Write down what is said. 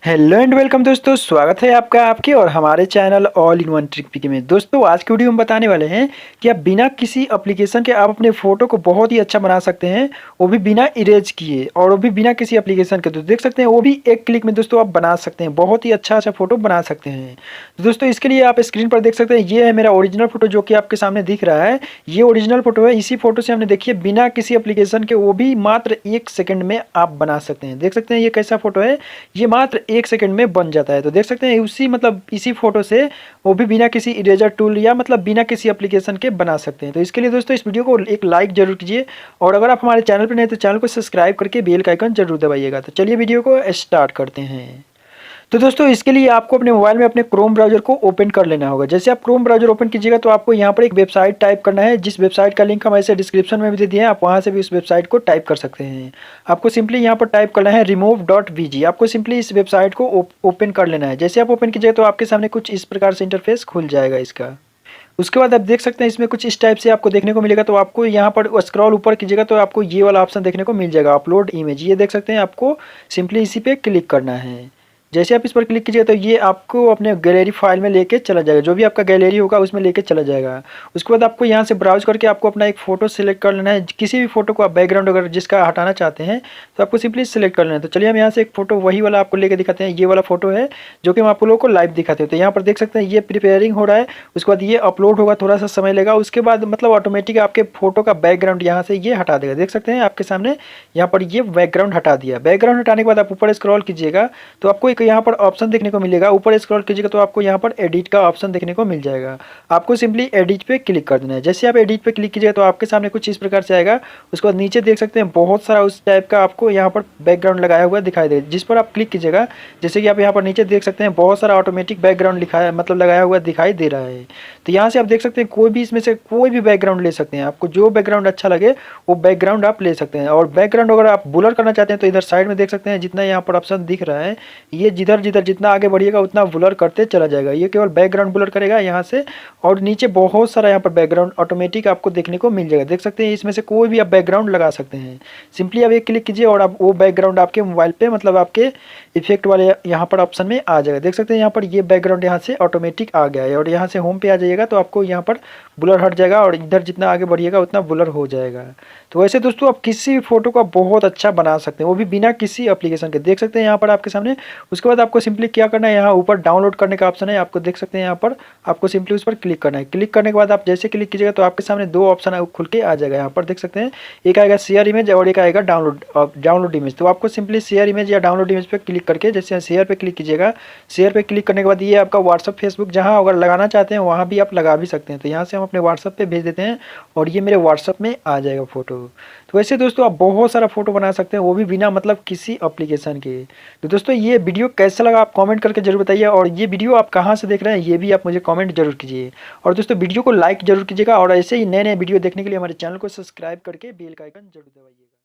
Hello and welcome दोस्तों, स्वागत है आपका आपके और हमारे channel all in one trick pick में। दोस्तों आज की वीडियो में बताने वाले हैं कि आप बिना किसी एप्लीकेशन के आप अपने फ़ोटो को बहुत ही अच्छा बना सकते हैं, वो भी बिना इरेज किए और वो भी बिना किसी एप्लीकेशन के। तो देख सकते हैं वो भी एक क्लिक में दोस्तों आप बना सकते हैं, बहुत ही अच्छा फ़ोटो बना सकते हैं। तो दोस्तों इसके लिए आप स्क्रीन पर देख सकते हैं, ये है मेरा ओरिजिनल फ़ोटो जो कि आपके सामने दिख रहा है। ये ओरिजिनल फ़ोटो है। इसी फ़ोटो से हमने देखिए बिना किसी एप्लीकेशन के वो भी मात्र 1 सेकंड में आप बना सकते हैं। देख सकते हैं ये कैसा फ़ोटो है, ये मात्र 1 सेकंड में बन जाता है। तो देख सकते हैं उसी इसी फ़ोटो से वो भी बिना किसी इरेजर टूल या बिना किसी एप्लीकेशन के बना सकते हैं। तो इसके लिए दोस्तों इस वीडियो को एक लाइक ज़रूर कीजिए और अगर आप हमारे चैनल पर नए तो चैनल को सब्सक्राइब करके बेल का आइकन ज़रूर दबाइएगा। तो चलिए वीडियो को स्टार्ट करते हैं। तो दोस्तों इसके लिए आपको अपने मोबाइल में अपने क्रोम ब्राउज़र को ओपन कर लेना होगा। जैसे आप क्रोम ब्राउज़र ओपन कीजिएगा तो आपको यहाँ पर एक वेबसाइट टाइप करना है, जिस वेबसाइट का लिंक हम ऐसे डिस्क्रिप्शन में भी दे दिए हैं, आप वहाँ से भी उस वेबसाइट को टाइप कर सकते हैं। आपको सिंपली यहाँ पर टाइप करना है remove.vg। आपको सिंपली इस वेबसाइट को ओपन कर लेना है। जैसे आप ओपन कीजिएगा तो आपके सामने कुछ इस प्रकार से इंटरफेस खुल जाएगा इसका। उसके बाद आप देख सकते हैं इसमें कुछ इस टाइप से आपको देखने को मिलेगा। तो आपको यहाँ पर स्क्रॉल ऊपर कीजिएगा तो आपको ये वाला ऑप्शन देखने को मिल जाएगा, अपलोड इमेज। ये देख सकते हैं, आपको सिंपली इसी पे क्लिक करना है। जैसे आप इस पर क्लिक कीजिएगा तो ये आपको अपने गैलरी फाइल में लेके चला जाएगा, जो भी आपका गैलरी होगा उसमें लेके चला जाएगा। उसके बाद आपको यहाँ से ब्राउज करके आपको अपना एक फ़ोटो सिलेक्ट कर लेना है। किसी भी फोटो को आप बैकग्राउंड अगर जिसका हटाना चाहते हैं तो आपको सिंपली सिलेक्ट कर लेना है। तो चलिए हम यहाँ से एक फ़ोटो वही वाला आपको लेके दिखाते हैं। ये वाला फ़ोटो है जो कि हम आप लोगों को लाइव दिखाते हैं। तो यहाँ पर देख सकते हैं ये प्रिपेयरिंग हो रहा है। उसके बाद ये अपलोड होगा, थोड़ा सा समय लेगा। उसके बाद ऑटोमेटिक आपके फोटो का बैकग्राउंड यहाँ से ये हटा देगा। देख सकते हैं आपके सामने यहाँ पर ये बैकग्राउंड हटा दिया। बैकग्राउंड हटाने के बाद आप ऊपर स्क्रॉल कीजिएगा तो आपको एक यहाँ पर ऑप्शन देखने को मिलेगा। ऊपर स्क्रॉल कीजिएगा तो आपको यहाँ पर एडिट का ऑप्शन देखने को मिल जाएगा। आपको सिंपली एडिट पे क्लिक कर देना है। जैसे आप एडिट पे क्लिक कीजिएगा तो आपके सामने कुछ इस प्रकार से आएगा। उसके बाद नीचे देख सकते हैं बहुत सारा उस टाइप का आपको यहाँ पर बैकग्राउंड लगाया हुआ दिखाई देगा, जिस पर आप क्लिक कीजिएगा। जैसे कि आप यहाँ पर नीचे देख सकते हैं बहुत सारा ऑटोमेटिक बैकग्राउंड लिखा है, लगाया हुआ दिखाई दे रहा है। तो यहाँ से आप देख सकते हैं कोई भी इसमें से कोई भी बैकग्राउंड ले सकते हैं। आपको जो बैकग्राउंड अच्छा लगे वो बैकग्राउंड आप ले सकते हैं। और बैकग्राउंड अगर आप ब्लर करना चाहते हैं तो इधर साइड में देख सकते हैं जितना यहाँ पर ऑप्शन दिख रहा है, ये जिधर जिधर जितना आगे बढ़िएगा उतना ब्लर करते चला जाएगा। ये केवल बैकग्राउंड ब्लर करेगा यहाँ से। और नीचे बहुत सारा यहाँ पर बैकग्राउंड ऑटोमेटिक आपको देखने को मिल जाएगा। देख सकते हैं इसमें से कोई भी आप बैकग्राउंड लगा सकते हैं। सिंपली आप एक क्लिक कीजिए और आप वो बैकग्राउंड आपके मोबाइल पे आपके इफेक्ट वाले यहाँ पर ऑप्शन में आ जाएगा। देख सकते हैं यहाँ पर ये बैकग्राउंड यहाँ से ऑटोमेटिक आ गया है। और यहाँ से होम पे आ जाइएगा तो आपको यहाँ पर ब्लर हट जाएगा और इधर जितना आगे बढ़िएगा उतना ब्लर हो जाएगा। तो वैसे दोस्तों आप किसी भी फोटो का बहुत अच्छा बना सकते हैं, वो भी बिना किसी एप्लीकेशन के। देख सकते हैं यहाँ पर आपके सामने। उसके बाद आपको सिंपली क्या करना है, यहाँ ऊपर डाउनलोड करने का ऑप्शन है, आपको देख सकते हैं यहाँ पर। आपको सिंपली उस पर क्लिक करना है। क्लिक करने के बाद आप जैसे क्लिक कीजिएगा तो आपके सामने दो ऑप्शन खुल के आ जाएगा। यहाँ पर देख सकते हैं एक आएगा शेयर इमेज और एक आएगा डाउनलोड इमेज। तो आपको सिंपली शेयर इमेज या डाउनलोड इमेज पे क्लिक करके जैसे शेयर पे क्लिक कीजिएगा। शेयर पे क्लिक करने के बाद ये आपका व्हाट्सअप फेसबुक जहाँ अगर लगाना चाहते हैं वहाँ भी आप लगा भी सकते हैं। तो यहाँ से हम अपने व्हाट्सअप पे भेज देते हैं और ये मेरे व्हाट्सअप में आ जाएगा फ़ोटो। तो वैसे दोस्तों आप बहुत सारा फोटो बना सकते हैं, वो भी बिना किसी एप्लीकेशन के। तो दोस्तों ये वीडियो कैसा लगा आप कमेंट करके जरूर बताइए। और ये वीडियो आप कहाँ से देख रहे हैं ये भी आप मुझे कमेंट जरूर कीजिए। और दोस्तों वीडियो को लाइक जरूर कीजिएगा और ऐसे ही नए नए वीडियो देखने के लिए हमारे चैनल को सब्सक्राइब करके बेल का आइकन जरूर दबाइएगा।